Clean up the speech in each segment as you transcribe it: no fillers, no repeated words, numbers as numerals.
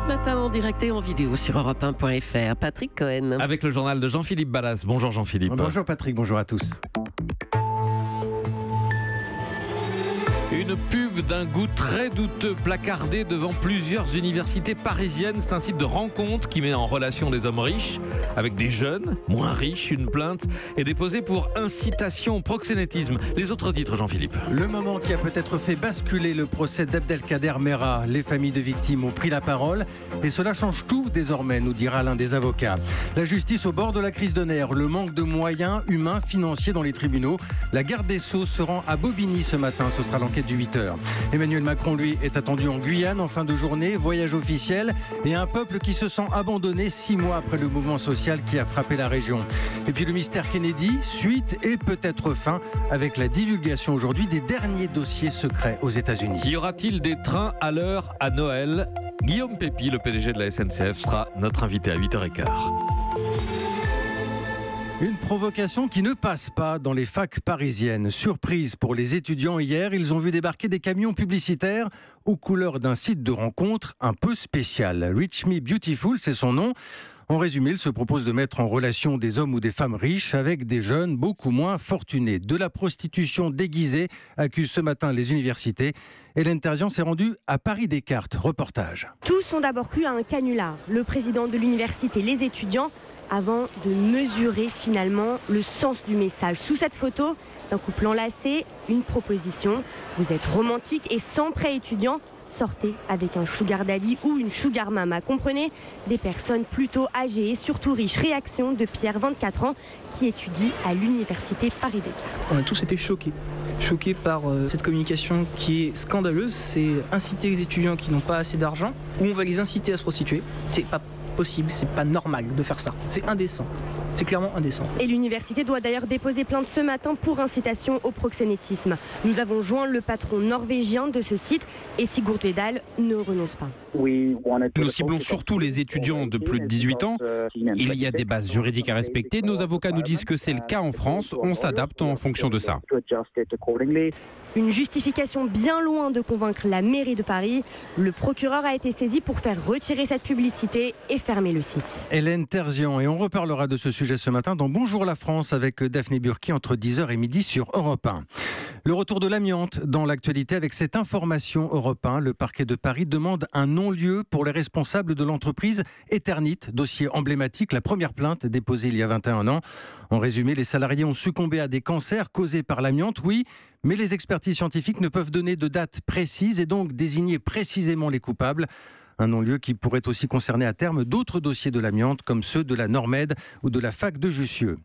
Europe Matin en direct et en vidéo sur europe1.fr. Patrick Cohen. Avec le journal de Jean-Philippe Ballas. Bonjour Jean-Philippe. Bonjour Patrick, bonjour à tous. Une pub d'un goût très douteux placardée devant plusieurs universités parisiennes. C'est un site de rencontre qui met en relation des hommes riches avec des jeunes, moins riches. Une plainte est déposée pour incitation au proxénétisme. Les autres titres, Jean-Philippe. Le moment qui a peut-être fait basculer le procès d'Abdelkader Mera. Les familles de victimes ont pris la parole et cela change tout désormais, nous dira l'un des avocats. La justice au bord de la crise de nerfs, le manque de moyens humains, financiers dans les tribunaux. La garde des Sceaux se rend à Bobigny ce matin. Ce sera l'enquête du 8h. Emmanuel Macron, lui, est attendu en Guyane en fin de journée, voyage officiel et un peuple qui se sent abandonné 6 mois après le mouvement social qui a frappé la région. Et puis le mystère Kennedy, suite et peut-être fin avec la divulgation aujourd'hui des derniers dossiers secrets aux États-Unis. Y aura-t-il des trains à l'heure à Noël ? Guillaume Pépi, le PDG de la SNCF, sera notre invité à 8h15. Une provocation qui ne passe pas dans les facs parisiennes. Surprise pour les étudiants hier, ils ont vu débarquer des camions publicitaires aux couleurs d'un site de rencontre un peu spécial. Reach Me Beautiful, c'est son nom. En résumé, il se propose de mettre en relation des hommes ou des femmes riches avec des jeunes beaucoup moins fortunés. De la prostitution déguisée, accusent ce matin les universités. Hélène Terzian s'est rendue à Paris Descartes. Reportage. Tous ont d'abord cru à un canular. Le président de l'université, les étudiants, avant de mesurer finalement le sens du message. Sous cette photo d'un couple enlacé, une proposition. Vous êtes romantique et sans prêt étudiant, sortez avec un sugar daddy ou une sugar mama. Comprenez, des personnes plutôt âgées et surtout riches. Réaction de Pierre, 24 ans, qui étudie à l'université Paris-Descartes. On a tous été choqués par cette communication qui est scandaleuse. C'est inciter les étudiants qui n'ont pas assez d'argent ou on va les inciter à se prostituer. C'est pas possible, c'est pas normal de faire ça. C'est indécent. C'est clairement indécent. Et l'université doit d'ailleurs déposer plainte ce matin pour incitation au proxénétisme. Nous avons joint le patron norvégien de ce site et Sigurd Vedal ne renonce pas. Nous ciblons surtout les étudiants de plus de 18 ans. Il y a des bases juridiques à respecter. Nos avocats nous disent que c'est le cas en France. On s'adapte en fonction de ça. Une justification bien loin de convaincre la mairie de Paris. Le procureur a été saisi pour faire retirer cette publicité et fermer le site. Hélène Terzian, et on reparlera de ce sujet ce matin dans Bonjour la France avec Daphné Burki entre 10h et midi sur Europe 1. Le retour de l'amiante dans l'actualité avec cette information Europe 1. Le parquet de Paris demande un non-lieu pour les responsables de l'entreprise Eternit, dossier emblématique, la première plainte déposée il y a 21 ans. En résumé, les salariés ont succombé à des cancers causés par l'amiante, oui, mais les expertises scientifiques ne peuvent donner de date précise et donc désigner précisément les coupables. Un non-lieu qui pourrait aussi concerner à terme d'autres dossiers de l'amiante comme ceux de la Normed ou de la fac de Jussieu.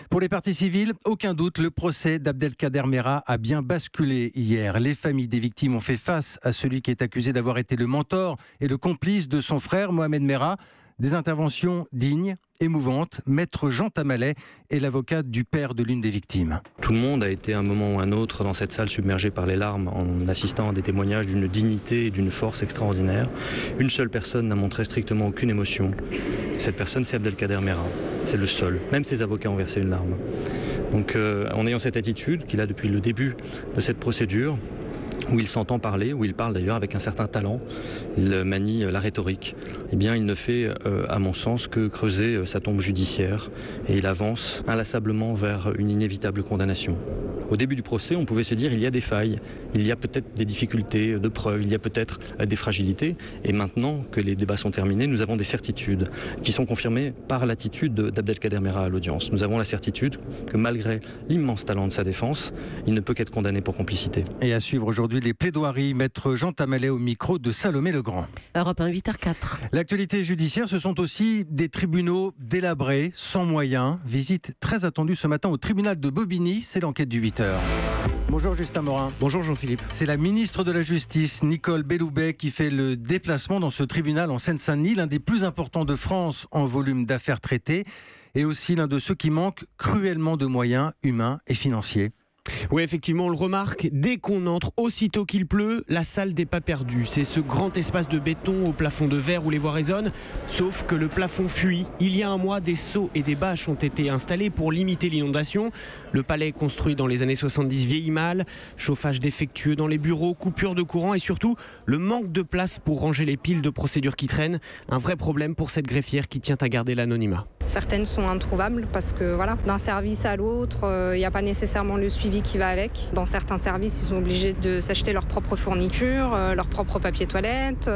Pour les parties civiles, aucun doute, le procès d'Abdelkader Mera a bien basculé hier. Les familles des victimes ont fait face à celui qui est accusé d'avoir été le mentor et le complice de son frère Mohamed Mera. Des interventions dignes, émouvantes. Maître Jean Tamalet est l'avocat du père de l'une des victimes. Tout le monde a été à un moment ou un autre dans cette salle submergé par les larmes en assistant à des témoignages d'une dignité et d'une force extraordinaire. Une seule personne n'a montré strictement aucune émotion. Cette personne, c'est Abdelkader Mera. C'est le seul. Même ses avocats ont versé une larme. Donc en ayant cette attitude qu'il a depuis le début de cette procédure, où il s'entend parler, où il parle d'ailleurs avec un certain talent, il manie la rhétorique, eh bien il ne fait, à mon sens, que creuser sa tombe judiciaire et il avance inlassablement vers une inévitable condamnation. Au début du procès, on pouvait se dire il y a des failles, il y a peut-être des difficultés de preuve, il y a peut-être des fragilités. Et maintenant que les débats sont terminés, nous avons des certitudes qui sont confirmées par l'attitude d'Abdelkader Mera à l'audience. Nous avons la certitude que malgré l'immense talent de sa défense, il ne peut qu'être condamné pour complicité. Et à suivre aujourd'hui les plaidoiries, maître Jean Tamalet au micro de Salomé Legrand. Europe 1, 8h04. L'actualité judiciaire, ce sont aussi des tribunaux délabrés, sans moyens. Visite très attendue ce matin au tribunal de Bobigny, c'est l'enquête du 8h. Bonjour Justin Morin. Bonjour Jean-Philippe. C'est la ministre de la Justice, Nicole Belloubet, qui fait le déplacement dans ce tribunal en Seine-Saint-Denis, l'un des plus importants de France en volume d'affaires traitées, et aussi l'un de ceux qui manquent cruellement de moyens humains et financiers. Oui, effectivement, on le remarque, dès qu'on entre, aussitôt qu'il pleut, la salle n'est pas perdue. C'est ce grand espace de béton au plafond de verre où les voies résonnent, sauf que le plafond fuit. Il y a un mois, des seaux et des bâches ont été installés pour limiter l'inondation. Le palais construit dans les années 70 vieillit mal, chauffage défectueux dans les bureaux, coupure de courant et surtout le manque de place pour ranger les piles de procédures qui traînent. Un vrai problème pour cette greffière qui tient à garder l'anonymat. Certaines sont introuvables parce que voilà, d'un service à l'autre, il n'y a pas nécessairement le suivi qui va avec. Dans certains services, ils sont obligés de s'acheter leurs propres fournitures, leurs propres papiers toilettes.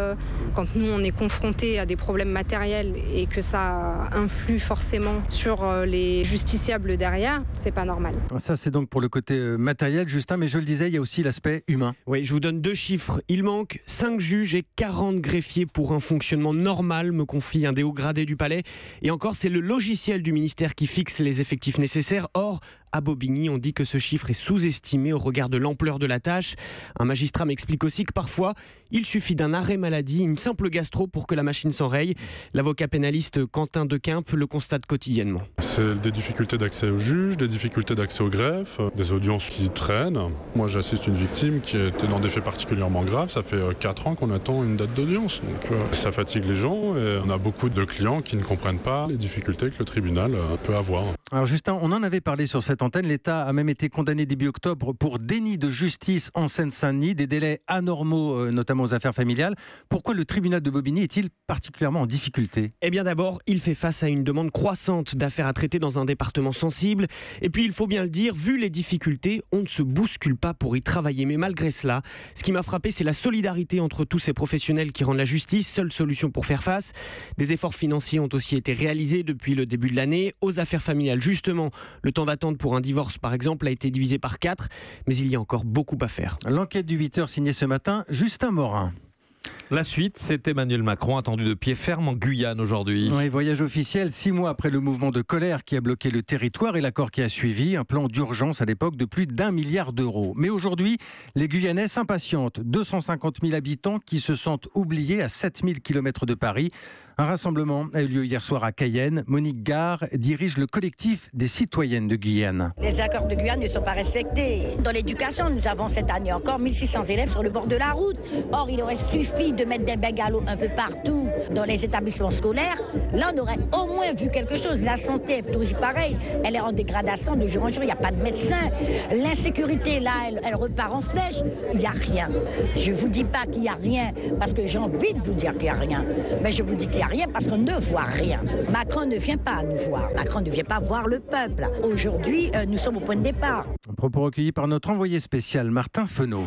Quand nous, on est confrontés à des problèmes matériels et que ça influe forcément sur les justiciables derrière, c'est pas normal. Ça, c'est donc pour le côté matériel, Justin, mais je le disais, il y a aussi l'aspect humain. Oui, je vous donne 2 chiffres. Il manque 5 juges et 40 greffiers pour un fonctionnement normal, me confie un des hauts gradés du palais. Et encore, c'est le logiciel du ministère qui fixe les effectifs nécessaires. Or, à Bobigny, on dit que ce chiffre est sous-estimé au regard de l'ampleur de la tâche. Un magistrat m'explique aussi que parfois, il suffit d'un arrêt maladie, une simple gastro pour que la machine s'enraye. L'avocat pénaliste Quentin Dequimpe le constate quotidiennement. C'est des difficultés d'accès aux juges, des difficultés d'accès au greffe, des audiences qui traînent. Moi, j'assiste une victime qui était dans des faits particulièrement graves. Ça fait 4 ans qu'on attend une date d'audience. Donc, ça fatigue les gens et on a beaucoup de clients qui ne comprennent pas les difficultés que le tribunal peut avoir. Alors Justin, on en avait parlé sur cette antenne. L'État a même été condamné début octobre pour déni de justice en Seine-Saint-Denis, des délais anormaux, notamment aux affaires familiales. Pourquoi le tribunal de Bobigny est-il particulièrement en difficulté ? Eh bien d'abord, il fait face à une demande croissante d'affaires à traiter dans un département sensible. Et puis il faut bien le dire, vu les difficultés, on ne se bouscule pas pour y travailler. Mais malgré cela, ce qui m'a frappé, c'est la solidarité entre tous ces professionnels qui rendent la justice seule solution pour faire face. Des efforts financiers ont aussi été réalisés depuis le début de l'année. Aux affaires familiales, justement, le temps d'attente pour un divorce, par exemple, a été divisé par 4, mais il y a encore beaucoup à faire. L'enquête du 8h signée ce matin, Justin Morin. La suite, c'est Emmanuel Macron attendu de pied ferme en Guyane aujourd'hui. Oui, voyage officiel 6 mois après le mouvement de colère qui a bloqué le territoire et l'accord qui a suivi, un plan d'urgence à l'époque de plus d'1 milliard d'euros. Mais aujourd'hui, les Guyanais s'impatientent. 250 000 habitants qui se sentent oubliés à 7000 km de Paris. Un rassemblement a eu lieu hier soir à Cayenne. Monique Gare dirige le collectif des citoyennes de Guyane. Les accords de Guyane ne sont pas respectés. Dans l'éducation, nous avons cette année encore 1600 élèves sur le bord de la route. Or, il aurait suffi de mettre des bengalos un peu partout dans les établissements scolaires. Là, on aurait au moins vu quelque chose. La santé est toujours pareil. Elle est en dégradation de jour en jour. Il n'y a pas de médecin. L'insécurité, là, elle repart en flèche. Il n'y a rien. Je ne vous dis pas qu'il n'y a rien parce que j'ai envie de vous dire qu'il n'y a rien. Mais je vous dis qu'il n'y a rien parce qu'on ne voit rien. Macron ne vient pas nous voir. Macron ne vient pas voir le peuple. Aujourd'hui, nous sommes au point de départ. Un propos recueilli par notre envoyé spécial Martin Fenot.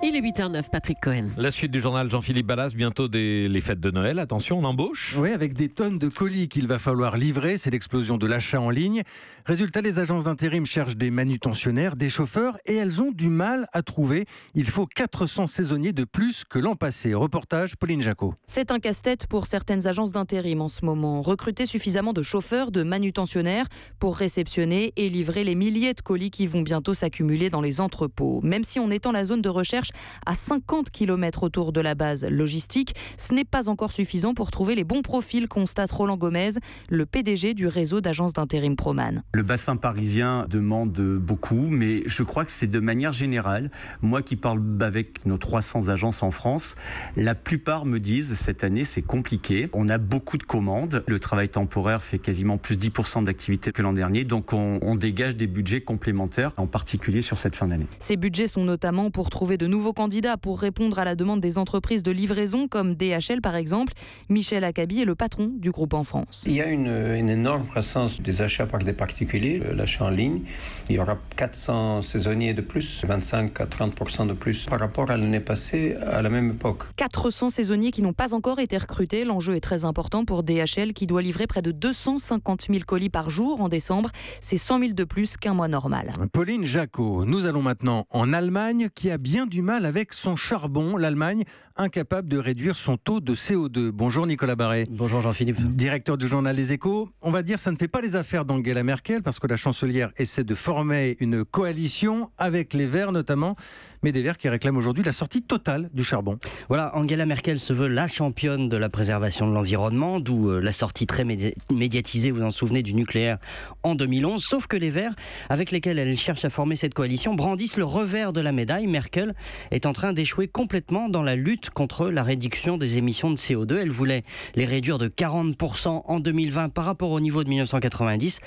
Il est 8h09, Patrick Cohen. La suite du journal Jean-Philippe Ballas, bientôt les fêtes de Noël. Attention, on embauche. Oui, avec des tonnes de colis qu'il va falloir livrer. C'est l'explosion de l'achat en ligne. Résultat, les agences d'intérim cherchent des manutentionnaires, des chauffeurs et elles ont du mal à trouver. Il faut 400 saisonniers de plus que l'an passé. Reportage, Pauline Jacot. C'est un casse-tête pour certaines agences d'intérim en ce moment. Recruter suffisamment de chauffeurs, de manutentionnaires pour réceptionner et livrer les milliers de colis qui vont bientôt s'accumuler dans les entrepôts. Même si on étend la zone de recherche à 50 km autour de la base logistique, ce n'est pas encore suffisant pour trouver les bons profils, constate Roland Gomez, le PDG du réseau d'agences d'intérim Proman. Le bassin parisien demande beaucoup, mais je crois que c'est de manière générale. Moi qui parle avec nos 300 agences en France, la plupart me disent cette année c'est compliqué. On a beaucoup de commandes. Le travail temporaire fait quasiment plus 10% d'activité que l'an dernier. Donc on dégage des budgets complémentaires, en particulier sur cette fin d'année. Ces budgets sont notamment pour trouver de nouveaux candidats pour répondre à la demande des entreprises de livraison comme DHL par exemple. Michel Akabi est le patron du groupe en France. Il y a une énorme croissance des achats par des particuliers, l'achat en ligne. Il y aura 400 saisonniers de plus, 25 à 30% de plus par rapport à l'année passée à la même époque. 400 saisonniers qui n'ont pas encore été recrutés. L'enjeu est très important pour DHL qui doit livrer près de 250 000 colis par jour en décembre. C'est 100 000 de plus qu'un mois normal. Pauline Jacot, nous allons maintenant en Allemagne qui a bien du mal avec son charbon. L'Allemagne incapable de réduire son taux de CO2. Bonjour Nicolas Barré. Bonjour Jean-Philippe. Directeur du journal Les Échos. On va dire ça ne fait pas les affaires d'Angela Merkel parce que la chancelière essaie de former une coalition avec les Verts notamment, mais des Verts qui réclament aujourd'hui la sortie totale du charbon. Voilà, Angela Merkel se veut la championne de la préservation de l'environnement, d'où la sortie très médiatisée, vous vous en souvenez, du nucléaire en 2011. Sauf que les Verts, avec lesquels elle cherche à former cette coalition, brandissent le revers de la médaille. Merkel est en train d'échouer complètement dans la lutte contre la réduction des émissions de CO2. Elle voulait les réduire de 40% en 2020 par rapport au niveau de 1990.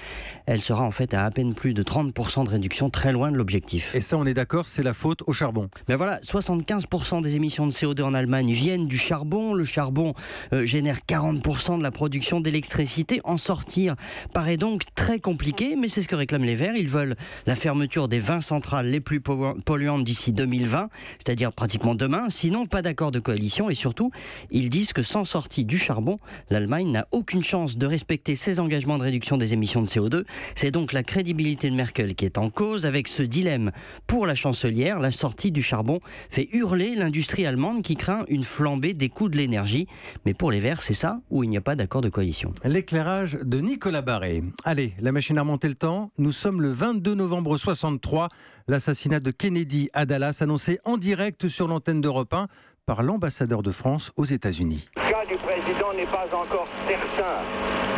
Elle sera en fait à peine plus de 30% de réduction, très loin de l'objectif. Et ça, on est d'accord, c'est la faute au charbon. Mais voilà, 75% des émissions de CO2 en Allemagne viennent du charbon. Le charbon génère 40% de la production d'électricité. En sortir paraît donc très compliqué, mais c'est ce que réclament les Verts. Ils veulent la fermeture des 20 centrales les plus polluantes d'ici 2020, c'est-à-dire pratiquement demain. Sinon, pas d'accord de coalition. Et surtout, ils disent que sans sortie du charbon, l'Allemagne n'a aucune chance de respecter ses engagements de réduction des émissions de CO2. C'est donc la crédibilité de Merkel qui est en cause. Avec ce dilemme pour la chancelière, la sortie du charbon fait hurler l'industrie allemande qui craint une flambée des coûts de l'énergie. Mais pour les Verts, c'est ça ou il n'y a pas d'accord de coalition. L'éclairage de Nicolas Barré. Allez, la machine à remonter le temps. Nous sommes le 22 novembre 63. L'assassinat de Kennedy à Dallas, annoncé en direct sur l'antenne d'Europe 1 par l'ambassadeur de France aux États-Unis. Le cas du président n'est pas encore certain.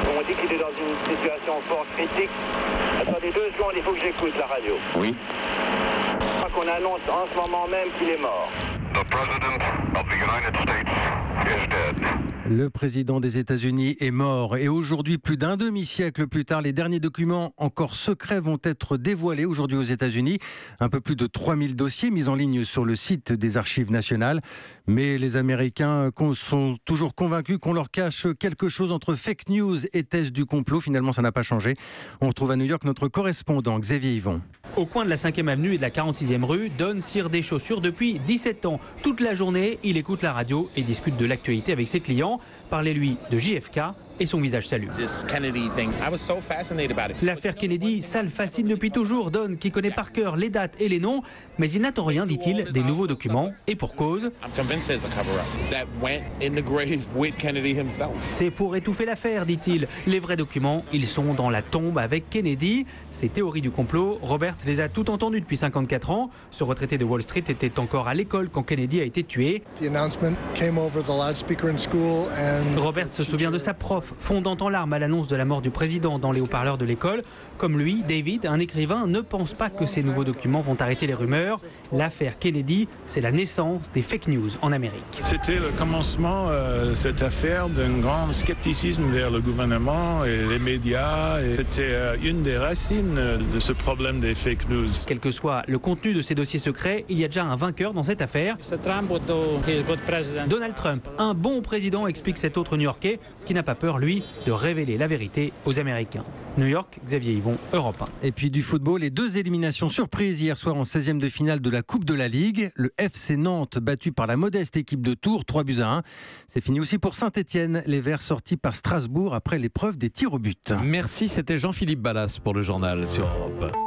On dit qu'il est dans une situation fort critique. Attendez 2 secondes, il faut que j'écoute la radio. Oui. Je crois qu'on annonce en ce moment même qu'il est mort. The President of the United States is dead. Le président des États-Unis est mort et aujourd'hui, plus d'un demi-siècle plus tard, les derniers documents encore secrets vont être dévoilés aujourd'hui aux États-Unis. Un peu plus de 3000 dossiers mis en ligne sur le site des Archives nationales. Mais les Américains sont toujours convaincus qu'on leur cache quelque chose entre fake news et thèse du complot. Finalement, ça n'a pas changé. On retrouve à New York notre correspondant Xavier Yvon. Au coin de la 5e avenue et de la 46e rue, Don cire des chaussures depuis 17 ans. Toute la journée, il écoute la radio et discute de l'actualité avec ses clients. Parlez-lui de JFK et son visage salue. L'affaire Kennedy, ça le fascine depuis toujours. Don, qui connaît par cœur les dates et les noms, mais il n'attend rien, dit-il, des nouveaux documents, et pour cause. C'est pour étouffer l'affaire, dit-il. Les vrais documents, ils sont dans la tombe avec Kennedy. Ces théories du complot, Robert les a toutes entendues depuis 54 ans. Ce retraité de Wall Street était encore à l'école quand Kennedy a été tué. Robert se souvient de sa prof, fondant en larmes à l'annonce de la mort du président dans les haut-parleurs de l'école. Comme lui, David, un écrivain, ne pense pas que ces nouveaux documents vont arrêter les rumeurs. L'affaire Kennedy, c'est la naissance des fake news en Amérique. C'était le commencement, cette affaire, d'un grand scepticisme vers le gouvernement et les médias. C'était une des racines de ce problème des fake news. Quel que soit le contenu de ces dossiers secrets, il y a déjà un vainqueur dans cette affaire. Donald Trump, un bon président, explique cet autre New-Yorkais qui n'a pas peur, lui, de révéler la vérité aux Américains. New York, Xavier Yvon, Europe 1. Et puis du football, les 2 éliminations surprises hier soir en 16e de finale de la Coupe de la Ligue. Le FC Nantes battu par la modeste équipe de Tours, 3-1. C'est fini aussi pour Saint-Etienne, les Verts sortis par Strasbourg après l'épreuve des tirs au but. Merci, c'était Jean-Philippe Ballas pour le journal sur Europe 1.